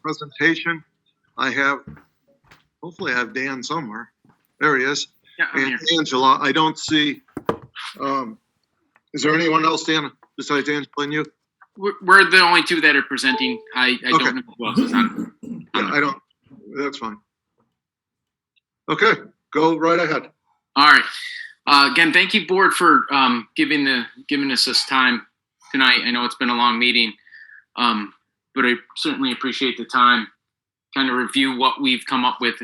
presentation. Hopefully I have Dan somewhere. There he is. Yeah, I'm And here. Angela, I don't see, is there anyone else, Dan, besides Angela and you? We're the only two that are presenting. I Okay. don't know who else is on. Yeah, I don't, that's fine. Okay, go right ahead. All right. Again, thank you, board, for giving us this time tonight. I know it's been a long meeting, but I certainly appreciate the time. Kind of review what we've come up with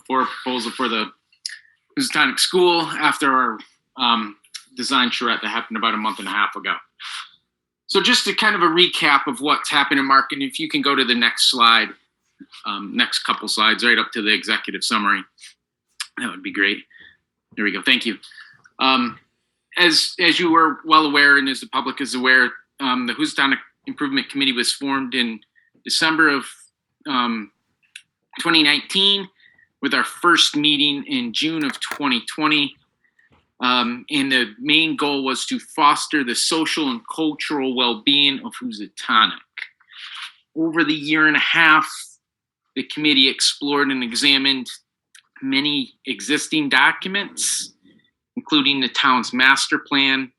for a proposal for the Housatonic School after our design charrette that happened about a month and a half ago. So just to kind of a recap of what's happened in Mark, and if you can go to the next slide, next couple slides, right up to the executive summary, that would be great. There we go. Thank you. As you were well aware, and as the public is aware, the Housatonic Improvement Committee was formed in December of 2019, with our first meeting in June of 2020. And the main goal was to foster the social and cultural well-being of Housatonic. Over the year and a half, the committee explored and examined many existing documents, including the town's master plan,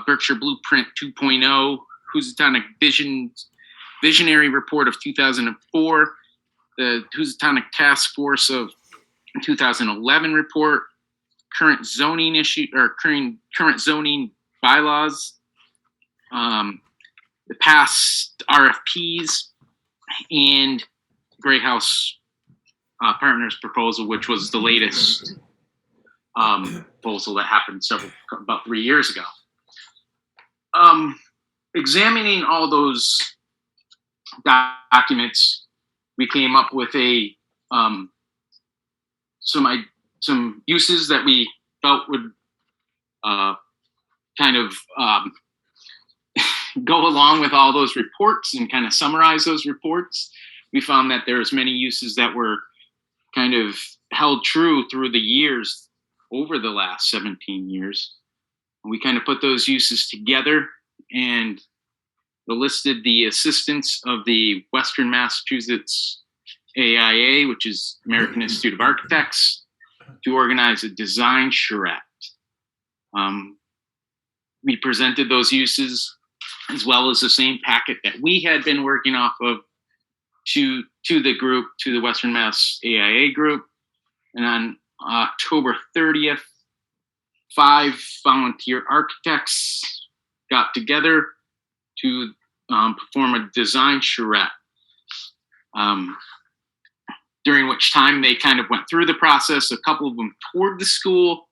Berkshire Blueprint 2.0, Housatonic Visionary Report of 2004, the Housatonic Task Force of 2011 report, current zoning bylaws, the past RFPs, and Gray House Partners proposal, which was the latest proposal that happened about 3 years ago. Examining all those documents, we came up with some uses that we felt would kind of go along with all those reports and kind of summarize those reports. We found that there was many uses that were kind of held true through the years over the last 17 years. And we kind of put those uses together and enlisted the assistance of the Western Massachusetts AIA, which is American Institute of Architects, to organize a design charrette. We presented those uses as well as the same packet that we had been working off of to the group, to the Western Mass AIA group. And on October 30th, 5 volunteer architects got together to perform a design charrette. During which time they kind of went through the process. A couple of them toured the school.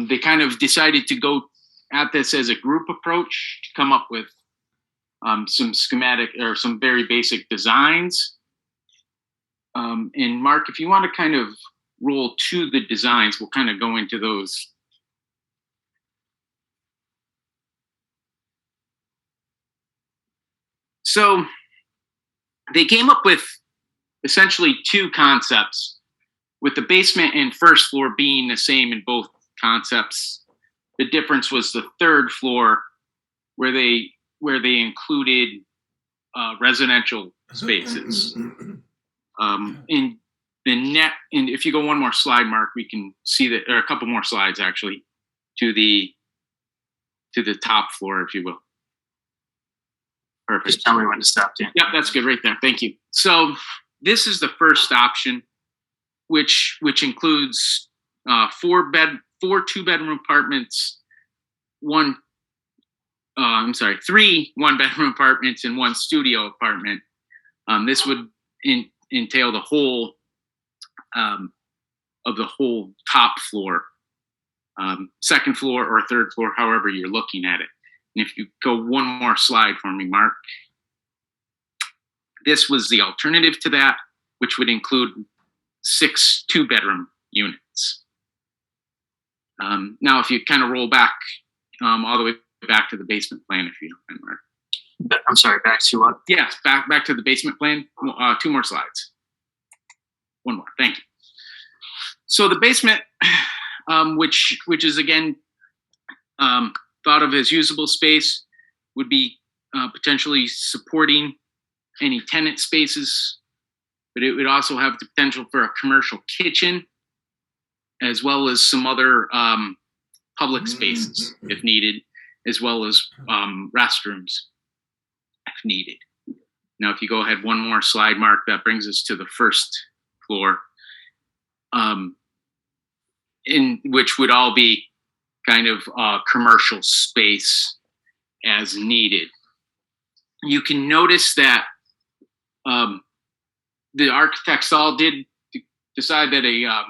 They kind of decided to go at this as a group approach to come up with some schematic or some very basic designs. And Mark, if you want to kind of roll to the designs, we'll kind of go into those. So they came up with essentially 2 concepts, with the basement and first floor being the same in both concepts. The difference was the 3rd floor, where they included residential spaces. In the net, and if you go one more slide, Mark, we can see that, or a couple more slides actually, to the top floor, if you will. Perfect. Just tell me when to stop, Dan. Yep, that's good right there. Thank you. So this is the first option, which includes 4 2-bedroom apartments, 3 1-bedroom apartments and 1 studio apartment. This would entail the whole of the whole top floor, 2nd floor or 3rd floor, however you're looking at it. And if you go one more slide for me, Mark. This was the alternative to that, which would include 6 2-bedroom units. Now, if you kind of roll back all the way back to the basement plan, if you don't mind, Mark. I'm sorry, back to what? Yes, back to the basement plan. 2 more slides. One more, thank you. So the basement, which is again thought of as usable space, would be potentially supporting any tenant spaces, but it would also have the potential for a commercial kitchen, as well as some other public spaces if needed, as well as restrooms if needed. Now, if you go ahead one more slide, Mark, that brings us to the first floor, in which would all be kind of commercial space as needed. You can notice that the architects all did decide that a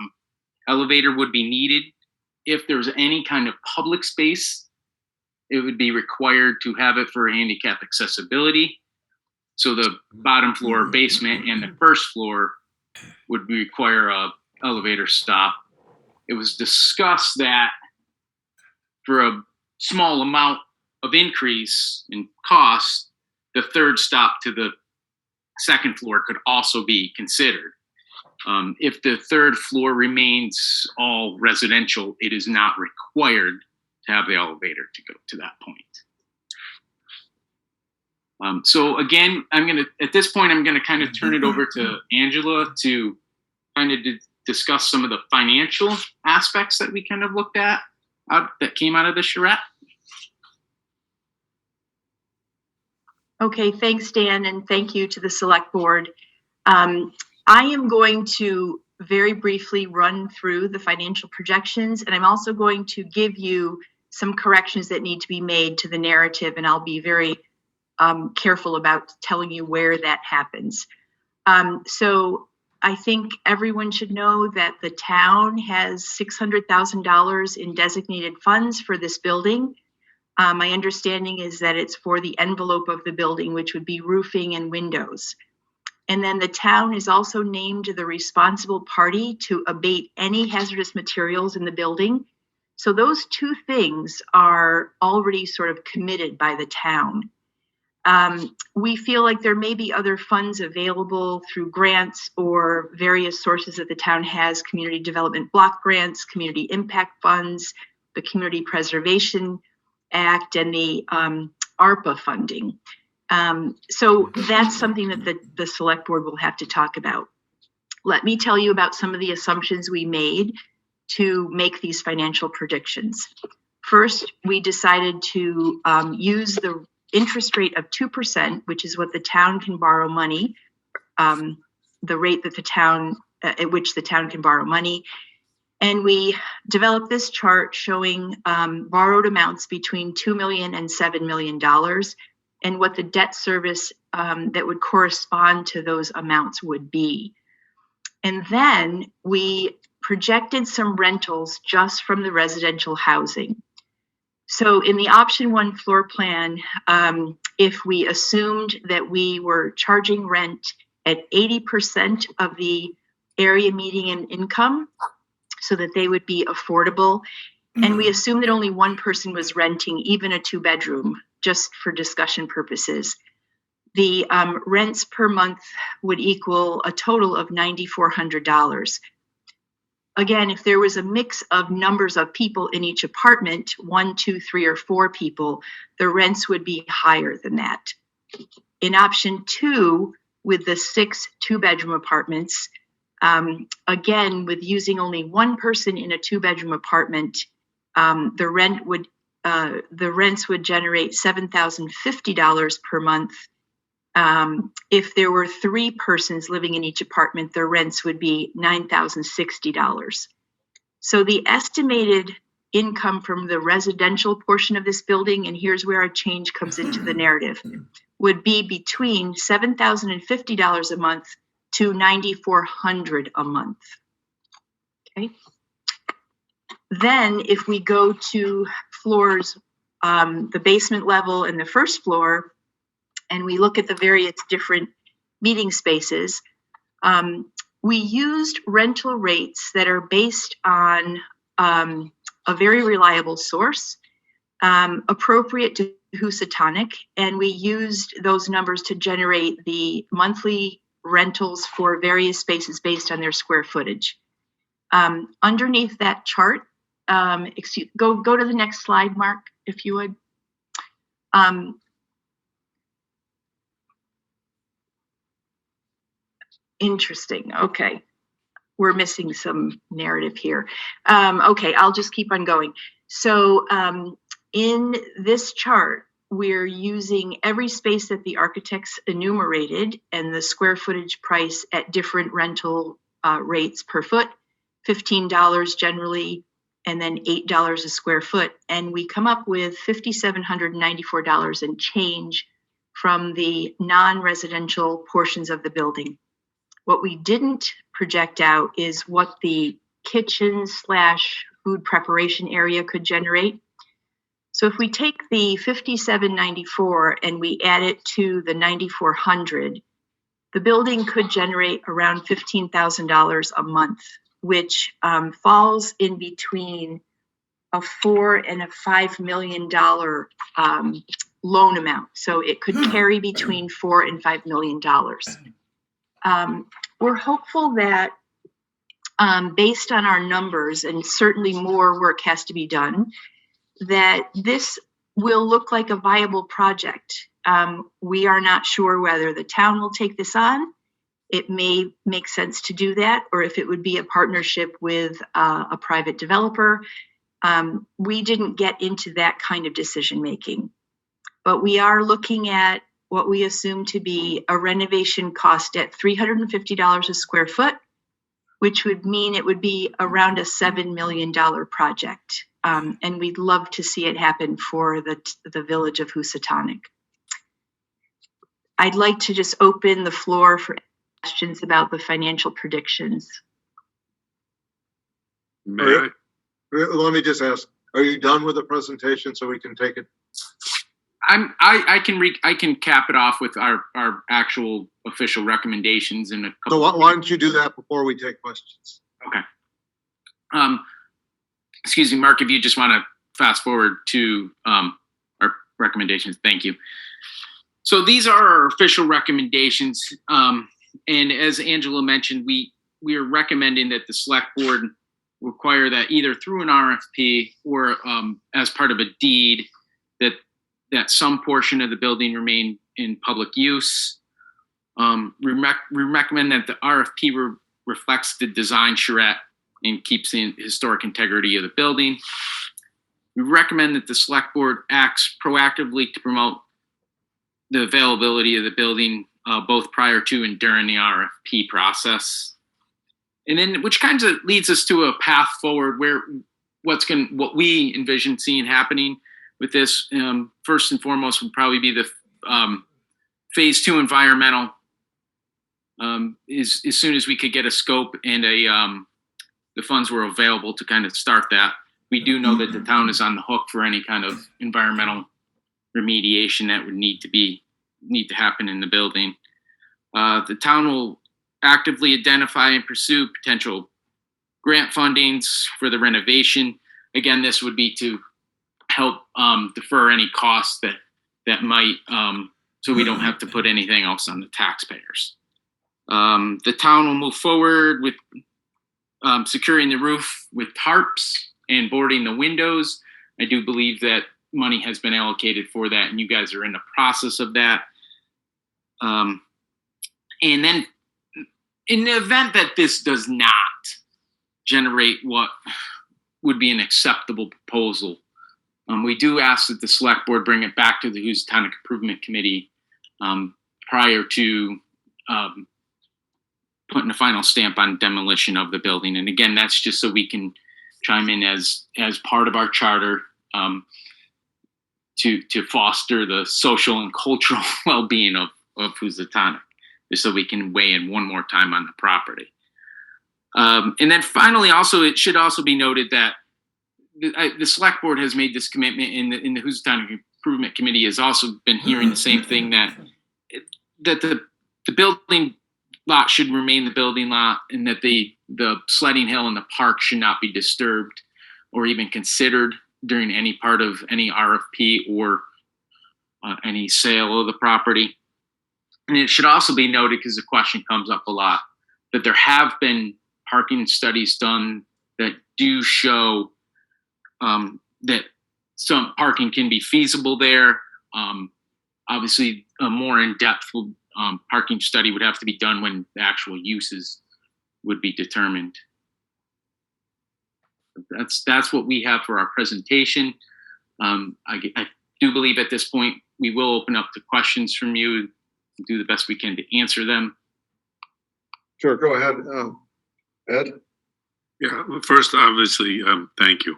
elevator would be needed. If there's any kind of public space, it would be required to have it for handicap accessibility. So the bottom floor, basement, and the first floor would require a elevator stop. It was discussed that for a small amount of increase in cost, the third stop to the second floor could also be considered. If the third floor remains all residential, it is not required to have the elevator to go to that point. So again, at this point, I'm gonna kind of turn it over to Angela to kind of discuss some of the financial aspects that we kind of looked at that came out of the charrette. Okay, thanks, Dan, and thank you to the select board. I am going to very briefly run through the financial projections, and I'm also going to give you some corrections that need to be made to the narrative, and I'll be very careful about telling you where that happens. So I think everyone should know that the town has $600,000 in designated funds for this building. My understanding is that it's for the envelope of the building, which would be roofing and windows. And then the town is also named the responsible party to abate any hazardous materials in the building. So those two things are already sort of committed by the town. We feel like there may be other funds available through grants or various sources that the town has: community development block grants, community impact funds, the Community Preservation Act, and the ARPA funding. So that's something that the select board will have to talk about. Let me tell you about some of the assumptions we made to make these financial predictions. First, we decided to use the interest rate of 2%, which is what the town can borrow money, the rate that the town, at which the town can borrow money. And we developed this chart showing borrowed amounts between $2 million and $7 million, and what the debt service that would correspond to those amounts would be. And then we projected some rentals just from the residential housing. So in the option 1 floor plan, if we assumed that we were charging rent at 80% of the area median income, so that they would be affordable, and we assumed that only one person was renting, even a 2-bedroom, just for discussion purposes, the rents per month would equal a total of $9,400. Again, if there was a mix of numbers of people in each apartment, 1, 2, 3, or 4 people, the rents would be higher than that. In option 2, with the 6 2-bedroom apartments, again, with using only one person in a 2-bedroom apartment, the rents would generate $7,050 per month. If there were 3 persons living in each apartment, their rents would be $9,060. So the estimated income from the residential portion of this building, and here's where our change comes into the narrative, would be between $7,050 a month to $9,400 a month. Okay. Then if we go to floors, the basement level and the first floor, and we look at the various different meeting spaces, we used rental rates that are based on a very reliable source, appropriate to Housatonic, and we used those numbers to generate the monthly rentals for various spaces based on their square footage. Underneath that chart, go to the next slide, Mark, if you would. Interesting. Okay. We're missing some narrative here. Okay, I'll just keep on going. So in this chart, we're using every space that the architects enumerated and the square footage price at different rental rates per foot, $15 generally, and then $8 a square foot. And we come up with $5,794 and change from the non-residential portions of the building. What we didn't project out is what the kitchen/food preparation area could generate. So if we take the $5,794 and we add it to the $9,400, the building could generate around $15,000 a month, which falls in between a $4 and a $5 million loan amount. So it could carry between $4 and $5 million. We're hopeful that based on our numbers, and certainly more work has to be done, that this will look like a viable project. We are not sure whether the town will take this on. It may make sense to do that, or if it would be a partnership with a private developer. We didn't get into that kind of decision making, but we are looking at what we assume to be a renovation cost at $350 a square foot, which would mean it would be around a $7 million project. And we'd love to see it happen for the village of Housatonic. I'd like to just open the floor for questions about the financial predictions. Let me just ask, are you done with the presentation so we can take it? I can cap it off with our actual official recommendations in a couple. So why don't you do that before we take questions? Okay. Excuse me, Mark, if you just want to fast forward to our recommendations. Thank you. So these are our official recommendations. And as Angela mentioned, we are recommending that the select board require that either through an RFP or as part of a deed that some portion of the building remain in public use. We recommend that the RFP reflects the design charrette and keeps the historic integrity of the building. We recommend that the select board acts proactively to promote the availability of the building both prior to and during the RFP process. And then, which kind of leads us to a path forward where what we envision seeing happening with this, first and foremost, would probably be the phase 2 environmental. As soon as we could get a scope and the funds were available to kind of start that. We do know that the town is on the hook for any kind of environmental remediation that would need to happen in the building. The town will actively identify and pursue potential grant fundings for the renovation. Again, this would be to help defer any costs that might, so we don't have to put anything else on the taxpayers. The town will move forward with securing the roof with tarps and boarding the windows. I do believe that money has been allocated for that, and you guys are in the process of that. And then in the event that this does not generate what would be an acceptable proposal, we do ask that the select board bring it back to the Housatonic Improvement Committee prior to putting a final stamp on demolition of the building. And again, that's just so we can chime in as part of our charter to foster the social and cultural well-being of Housatonic, just so we can weigh in one more time on the property. And then finally, also, it should also be noted that the select board has made this commitment, in the Housatonic Improvement Committee has also been hearing the same thing, that the building lot should remain the building lot, and that the sledding hill and the park should not be disturbed or even considered during any part of any RFP or any sale of the property. And it should also be noted, because the question comes up a lot, that there have been parking studies done that do show that some parking can be feasible there. Obviously, a more in-depth parking study would have to be done when the actual uses would be determined. That's what we have for our presentation. I do believe at this point we will open up to questions from you, do the best we can to answer them. Sure, go ahead, Ed. Yeah, well, first, obviously, thank you.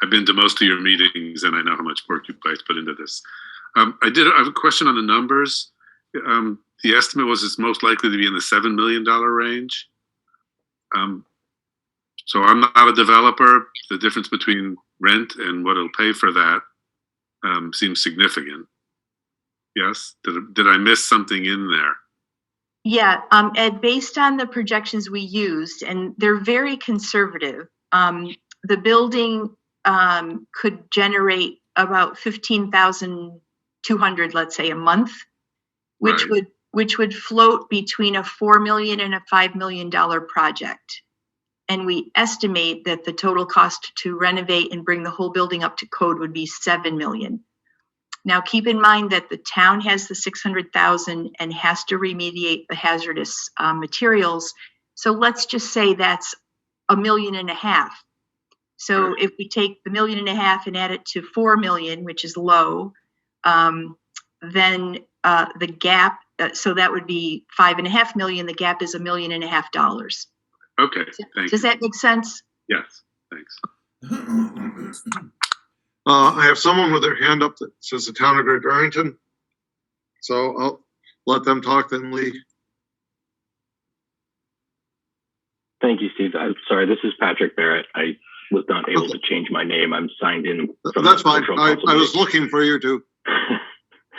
I've been to most of your meetings and I know how much work you guys put into this. I have a question on the numbers. The estimate was it's most likely to be in the $7 million range. So I'm not a developer. The difference between rent and what it'll pay for that seems significant. Yes? Did I miss something in there? Yeah, Ed, based on the projections we used, and they're very conservative, the building could generate about 15,200, let's say, a month, which would float between a $4 million and a $5 million project. And we estimate that the total cost to renovate and bring the whole building up to code would be $7 million. Now, keep in mind that the town has the $600,000 and has to remediate the hazardous materials. So let's just say that's $1.5 million. So if we take the $1.5 million and add it to $4 million, which is low, then the gap, so that would be $5.5 million. The gap is $1.5 million. Okay, thank Does you. that make sense? Yes, thanks. I have someone with their hand up that says the town of Great Barrington. So I'll let them talk, then Lee. Thank you, Steve. I'm sorry, this is Patrick Barrett. I was not able to change my name. I'm signed in. That's fine. I was looking for you to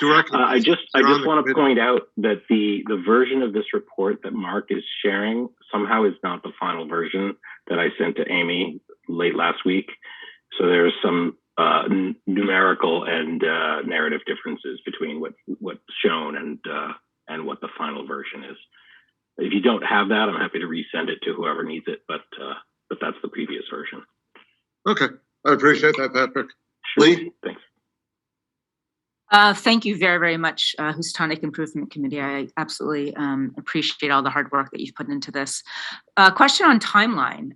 recognize. I just want to point out that the version of this report that Mark is sharing somehow is not the final version that I sent to Amy late last week. So there's some numerical and narrative differences between what's shown and what the final version is. If you don't have that, I'm happy to resend it to whoever needs it, but that's the previous version. Okay, I appreciate that, Patrick. Sure. Lee? Thanks. Thank you very, very much, Housatonic Improvement Committee. I absolutely appreciate all the hard work that you've put into this. Question on timeline.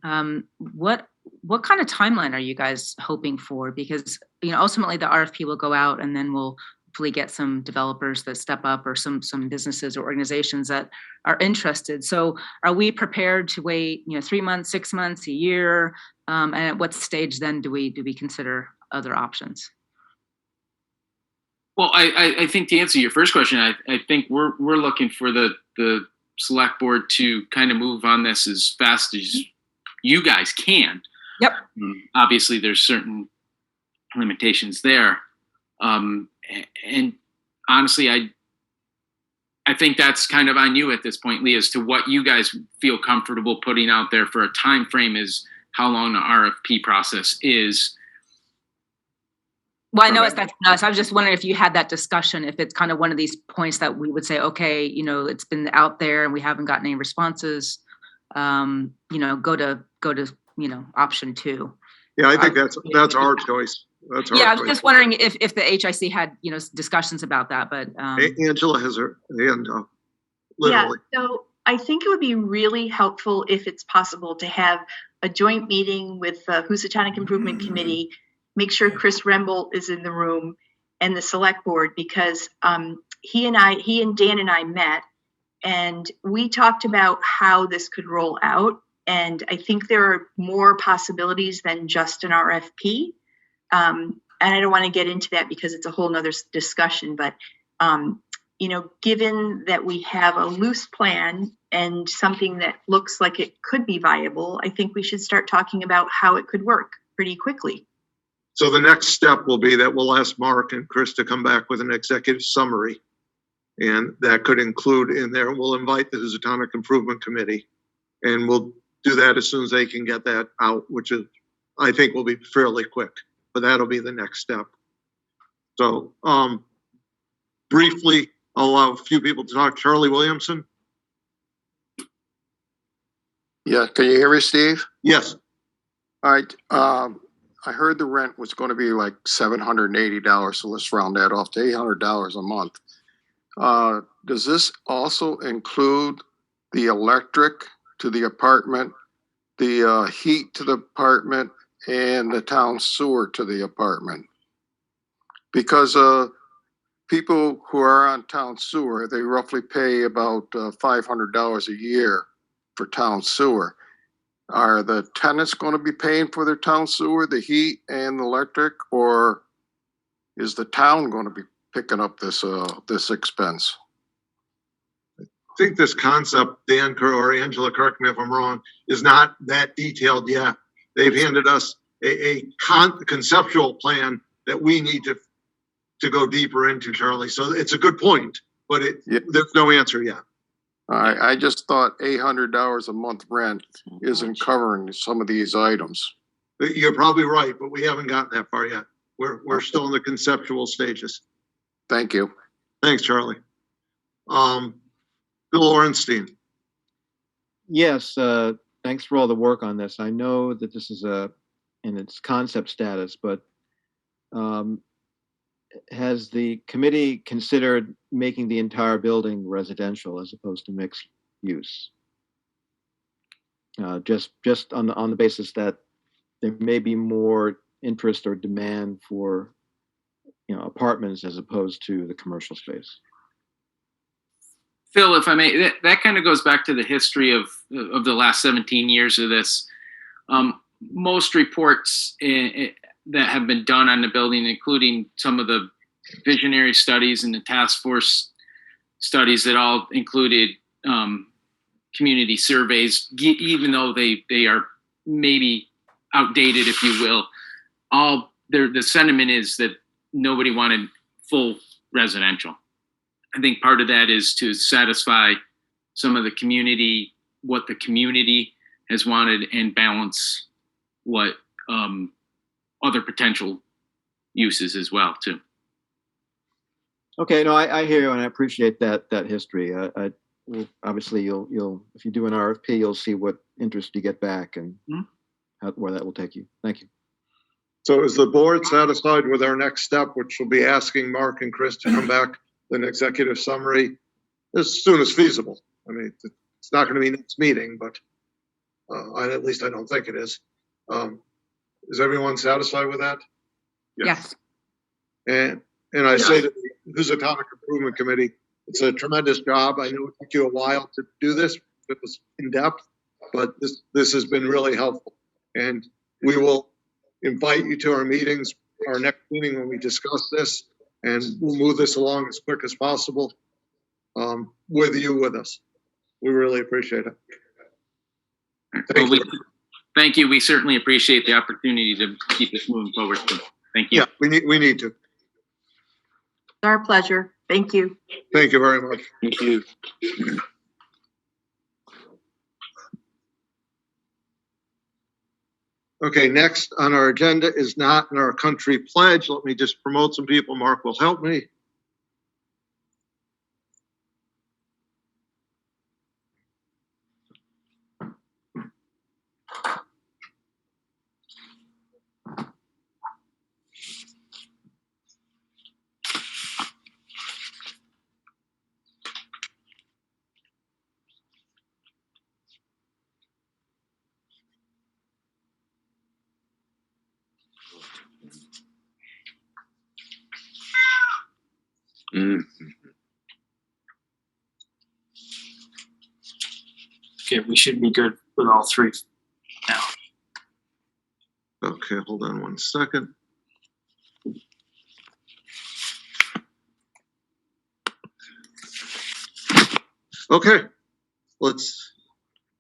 What kind of timeline are you guys hoping for? Because ultimately the RFP will go out, and then we'll hopefully get some developers that step up, or some businesses or organizations that are interested. So, are we prepared to wait 3 months, 6 months, a year? And at what stage then do we consider other options? Well, I think to answer your first question, I think we're looking for the select board to kind of move on this as fast as you guys can. Yep. Obviously, there's certain limitations there, and honestly, I think that's kind of on you at this point, Lee, as to what you guys feel comfortable putting out there for a time frame is how long the RFP process is. Well, I know that's us. I was just wondering if you had that discussion, if it's kind of one of these points that we would say, okay, it's been out there and we haven't gotten any responses. Go to option 2. Yeah, I think that's our choice. That's our I was choice. just wondering if the HIC had discussions about that, but Angela has her hand up. Literally. Yeah, so I think it would be really helpful if it's possible to have a joint meeting with the Housatonic Improvement Committee. Make sure Chris Remble is in the room and the select board, because he and Dan and I met, and we talked about how this could roll out. And I think there are more possibilities than just an RFP. And I don't want to get into that because it's a whole nother discussion, but given that we have a loose plan and something that looks like it could be viable, I think we should start talking about how it could work pretty quickly. So the next step will be that we'll ask Mark and Chris to come back with an executive summary. And that could include in there, we'll invite the Housatonic Improvement Committee, and we'll do that as soon as they can get that out, which is, I think, will be fairly quick, but that'll be the next step. So briefly, I'll allow a few people to talk. Charlie Williamson? Yeah, can you hear me, Steve? Yes. All right. I heard the rent was going to be like $780, so let's round that off to $800 a month. Does this also include the electric to the apartment, the heat to the apartment, and the town sewer to the apartment? Because people who are on town sewer, they roughly pay about $500 a year for town sewer. Are the tenants going to be paying for their town sewer, the heat and the electric, or is the town going to be picking up this expense? I think this concept, Dan or Angela, correct me if I'm wrong, is not that detailed yet. They've handed us a conceptual plan that we need to go deeper into, Charlie. So it's a good point, but there's no answer yet. I just thought $800 a month rent isn't covering some of these items. You're probably right, but we haven't gotten that far yet. We're still in the conceptual stages. Thank you. Thanks, Charlie. Bill Orenstein. Yes, thanks for all the work on this. I know that this is in its concept status, but has the committee considered making the entire building residential as opposed to mixed use? Just on the basis that there may be more interest or demand for, apartments as opposed to the commercial space. Phil, if I may, that kind of goes back to the history of the last 17 years of this. Most reports that have been done on the building, including some of the visionary studies and the task force studies that all included community surveys, even though they are maybe outdated, if you will, the sentiment is that nobody wanted full residential. I think part of that is to satisfy some of the community, what the community has wanted, and balance what other potential uses as well too. Okay, no, I hear you, and I appreciate that history. Obviously, you'll if you do an RFP, you'll see what interest you get back and where that will take you. Thank you. So is the board satisfied with our next step, which will be asking Mark and Chris to come back with an executive summary as soon as feasible? I mean, it's not going to be next meeting, but at least I don't think it is. Is everyone satisfied with that? Yes. And I say to the Housatonic Improvement Committee, it's a tremendous job. I know it took you a while to do this. It was in depth, but this has been really helpful. And we will invite you to our meetings, our next meeting when we discuss this, and we'll move this along as quick as possible with you with us. We really appreciate it. Thank you. We certainly appreciate the opportunity to keep this moving forward. So thank you. Yeah, we need to. It's our pleasure. Thank you. Thank you very much. Thank you. Okay, next on our agenda is Not in Our Country Pledge. Let me just promote some people. Mark will help me. Okay, we should be good with all three now. Okay, hold on one second. Okay, let's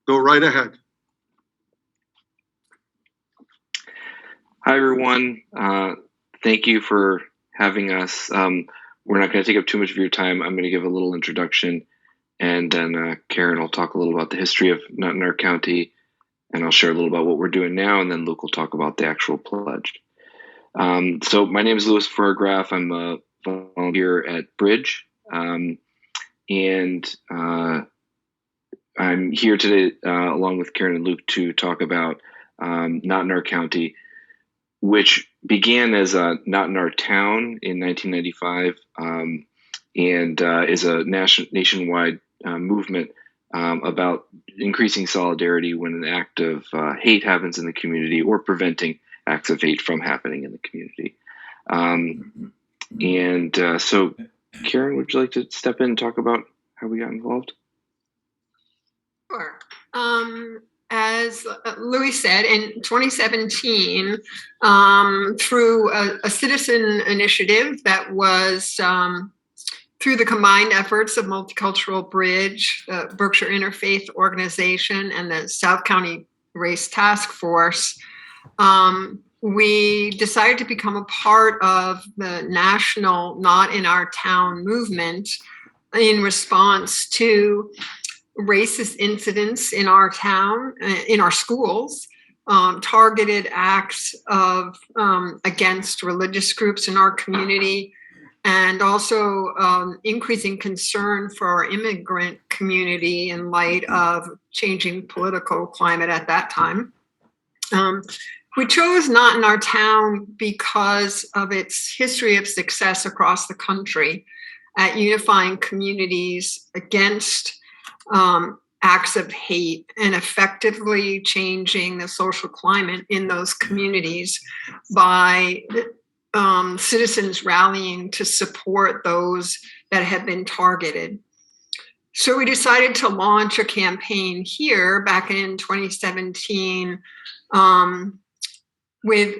go right ahead. Hi, everyone. Thank you for having us. We're not going to take up too much of your time. I'm going to give a little introduction, and then Karen will talk a little about the history of Not in Our County, and I'll share a little about what we're doing now, and then Luke will talk about the actual pledge. So my name is Louis Furgraff. I'm a volunteer at Bridge, and I'm here today along with Karen and Luke to talk about Not in Our County, which began as Not in Our Town in 1995, and is a nationwide movement about increasing solidarity when an act of hate happens in the community, or preventing acts of hate from happening in the community. So, Karen, would you like to step in and talk about how we got involved? Sure. As Louis said, in 2017, through a citizen initiative that was through the combined efforts of Multicultural Bridge, the Berkshire Interfaith Organization, and the South County Race Task Force, we decided to become a part of the national Not in Our Town movement in response to racist incidents in our town, in our schools, targeted acts of against religious groups in our community, and also increasing concern for our immigrant community in light of changing political climate at that time. We chose Not in Our Town because of its history of success across the country at unifying communities against acts of hate and effectively changing the social climate in those communities by citizens rallying to support those that have been targeted. So we decided to launch a campaign here back in 2017 with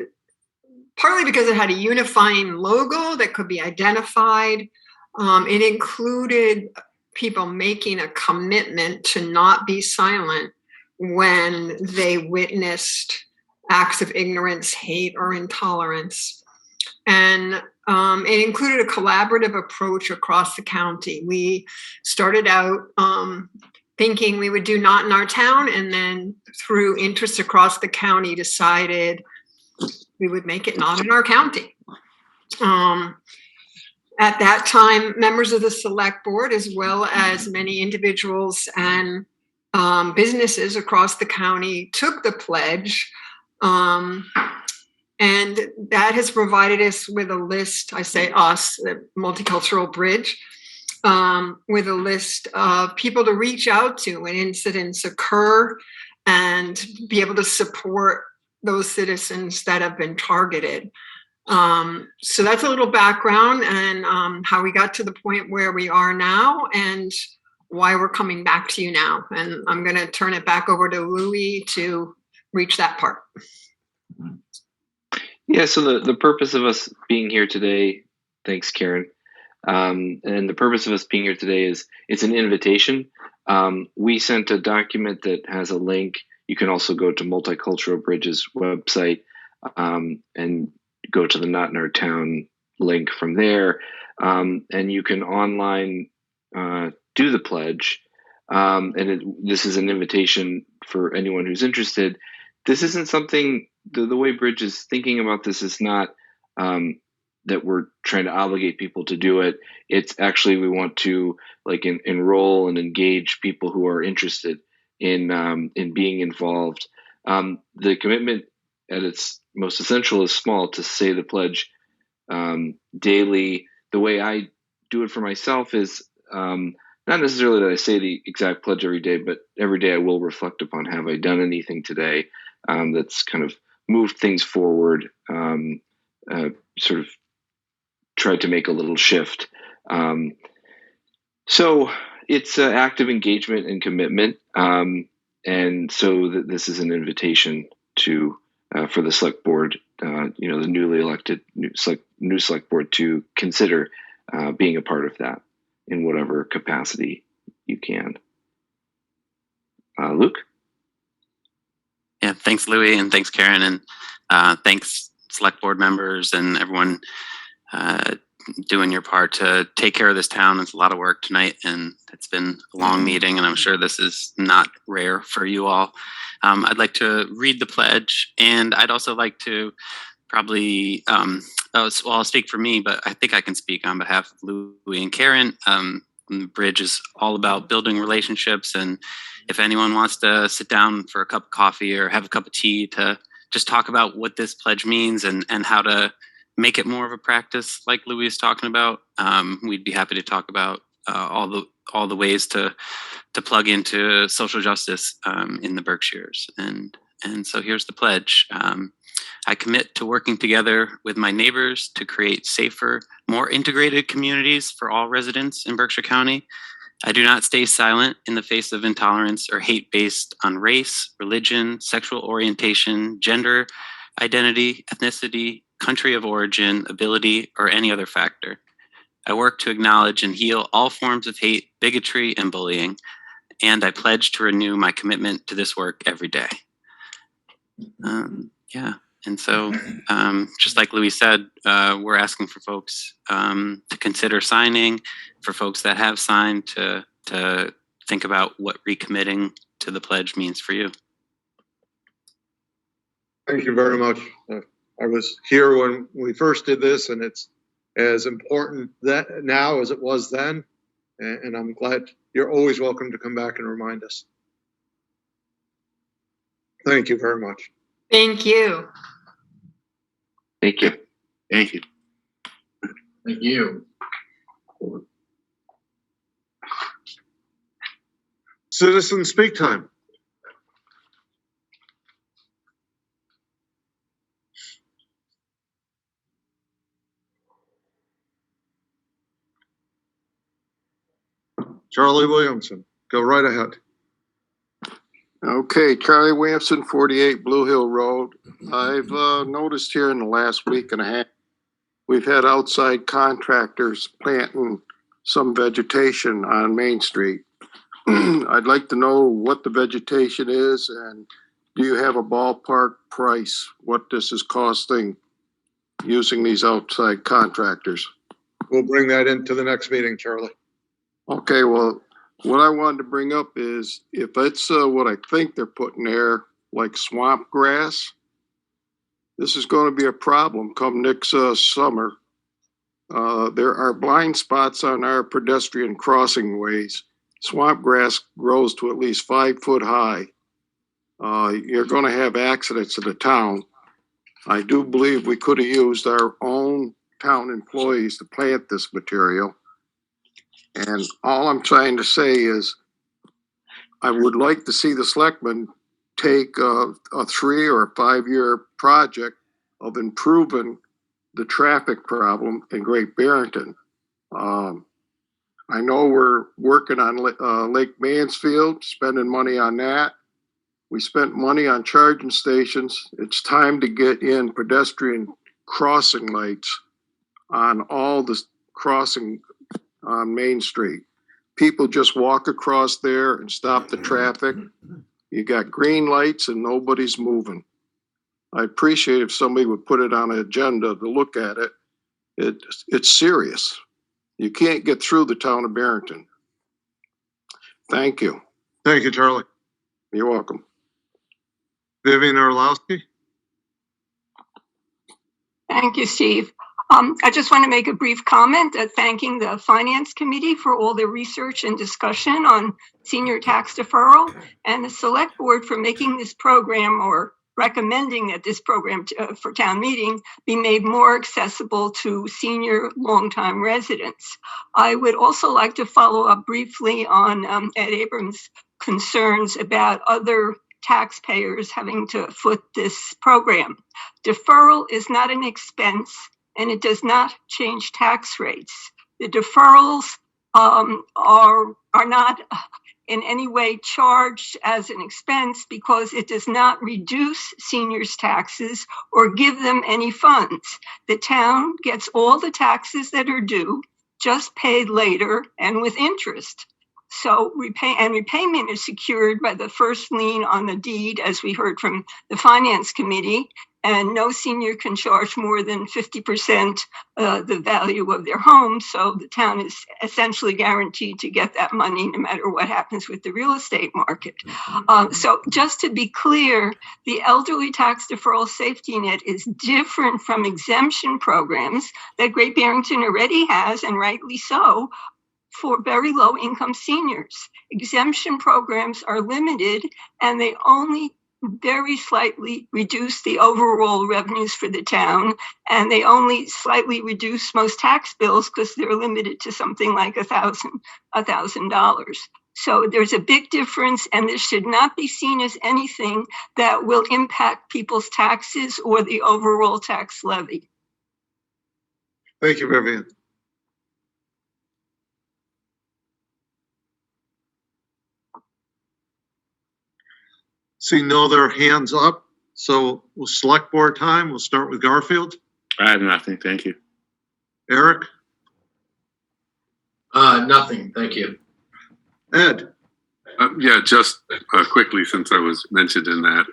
partly because it had a unifying logo that could be identified. It included people making a commitment to not be silent when they witnessed acts of ignorance, hate, or intolerance. And it included a collaborative approach across the county. We started out thinking we would do Not in Our Town, and then through interest across the county decided we would make it Not in Our County. At that time, members of the select board, as well as many individuals and businesses across the county, took the pledge. And that has provided us with a list, I say us, the Multicultural Bridge, with a list of people to reach out to when incidents occur and be able to support those citizens that have been targeted. So that's a little background and how we got to the point where we are now and why we're coming back to you now. And I'm going to turn it back over to Louis to reach that part. Yeah, so the purpose of us being here today, thanks, Karen. And the purpose of us being here today is it's an invitation. We sent a document that has a link. You can also go to Multicultural Bridge's website and go to the Not in Our Town link from there. And you can online do the pledge. This is an invitation for anyone who's interested. This isn't something, the way Bridge is thinking about this is not that we're trying to obligate people to do it. It's actually, we want to enroll and engage people who are interested in being involved. The commitment at its most essential is small, to say the pledge daily. The way I do it for myself is not necessarily that I say the exact pledge every day, but every day I will reflect upon, have I done anything today that's kind of moved things forward, sort of tried to make a little shift. So it's an active engagement and commitment. And so this is an invitation to for the select board, the newly elected new select board, to consider being a part of that in whatever capacity you can. Luke? Yeah, thanks, Louis, and thanks, Karen, and thanks, select board members and everyone doing your part to take care of this town. It's a lot of work tonight, and it's been a long meeting, and I'm sure this is not rare for you all. I'd like to read the pledge, and I'd also like to probably, I'll speak for me, but I think I can speak on behalf of Louis and Karen. The Bridge is all about building relationships, and if anyone wants to sit down for a cup of coffee or have a cup of tea to just talk about what this pledge means and how to make it more of a practice, like Louis is talking about, we'd be happy to talk about all the ways to plug into social justice in the Berkshires. And so here's the pledge. I commit to working together with my neighbors to create safer, more integrated communities for all residents in Berkshire County. I do not stay silent in the face of intolerance or hate based on race, religion, sexual orientation, gender, identity, ethnicity, country of origin, ability, or any other factor. I work to acknowledge and heal all forms of hate, bigotry, and bullying, and I pledge to renew my commitment to this work every day. And so, just like Louis said, we're asking for folks to consider signing, for folks that have signed to think about what recommitting to the pledge means for you. Thank you very much. I was here when we first did this, and it's as important that now as it was then. And I'm glad you're always welcome to come back and remind us. Thank you very much. Thank you. Thank you. Thank you. Thank you. Citizen speak time. Charlie Williamson, go right ahead. Okay, Charlie Williamson, 48 Blue Hill Road. I've noticed here in the last week and a half, we've had outside contractors planting some vegetation on Main Street. I'd like to know what the vegetation is, and do you have a ballpark price, what this is costing using these outside contractors? We'll bring that into the next meeting, Charlie. Okay, well, what I wanted to bring up is if it's what I think they're putting there, like swamp grass, this is going to be a problem come next summer. There are blind spots on our pedestrian crossing ways. Swamp grass grows to at least 5 foot high. You're going to have accidents in the town. I do believe we could have used our own town employees to plant this material. And all I'm trying to say is I would like to see the selectmen take a 3 or 5 year project of improving the traffic problem in Great Barrington. I know we're working on Lake Mansfield, spending money on that. We spent money on charging stations. It's time to get in pedestrian crossing lights on all the crossing on Main Street. People just walk across there and stop the traffic. You got green lights and nobody's moving. I appreciate if somebody would put it on an agenda to look at it. It's serious. You can't get through the town of Barrington. Thank you. Thank you, Charlie. You're welcome. Vivian Orlowski. Thank you, Steve. I just want to make a brief comment thanking the Finance Committee for all their research and discussion on senior tax deferral, and the Select Board for making this program, or recommending that this program for town meeting be made more accessible to senior longtime residents. I would also like to follow up briefly on Ed Abrams' concerns about other taxpayers having to foot this program. Deferral is not an expense, and it does not change tax rates. The deferrals are not in any way charged as an expense because it does not reduce seniors' taxes or give them any funds. The town gets all the taxes that are due, just paid later and with interest. So repayment is secured by the first lien on the deed, as we heard from the Finance Committee, and no senior can charge more than 50% the value of their home. So the town is essentially guaranteed to get that money no matter what happens with the real estate market. So just to be clear, the elderly tax deferral safety net is different from exemption programs that Great Barrington already has, and rightly so, for very low income seniors. Exemption programs are limited, and they only very slightly reduce the overall revenues for the town, and they only slightly reduce most tax bills because they're limited to something like $1,000. So there's a big difference, and this should not be seen as anything that will impact people's taxes or the overall tax levy. Thank you, Vivian. See no other hands up, so we'll select board time. We'll start with Garfield. I have nothing. Thank you. Eric, Nothing, thank you. Ed, Yeah, just quickly, since I was mentioned in that,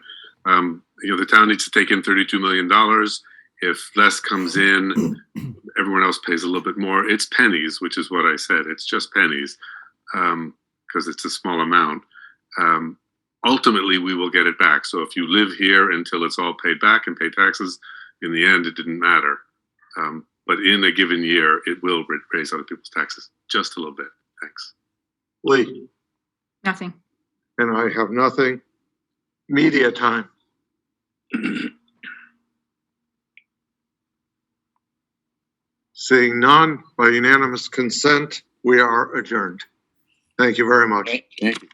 the town needs to take in $32 million. If less comes in, everyone else pays a little bit more. It's pennies, which is what I said. It's just pennies because it's a small amount. Ultimately, we will get it back. So if you live here until it's all paid back and pay taxes, in the end, it didn't matter. But in a given year, it will raise other people's taxes just a little bit. Thanks. Lee, Nothing. and I have nothing. Media time. Seeing none, by unanimous consent, we are adjourned. Thank you very much. Thank you.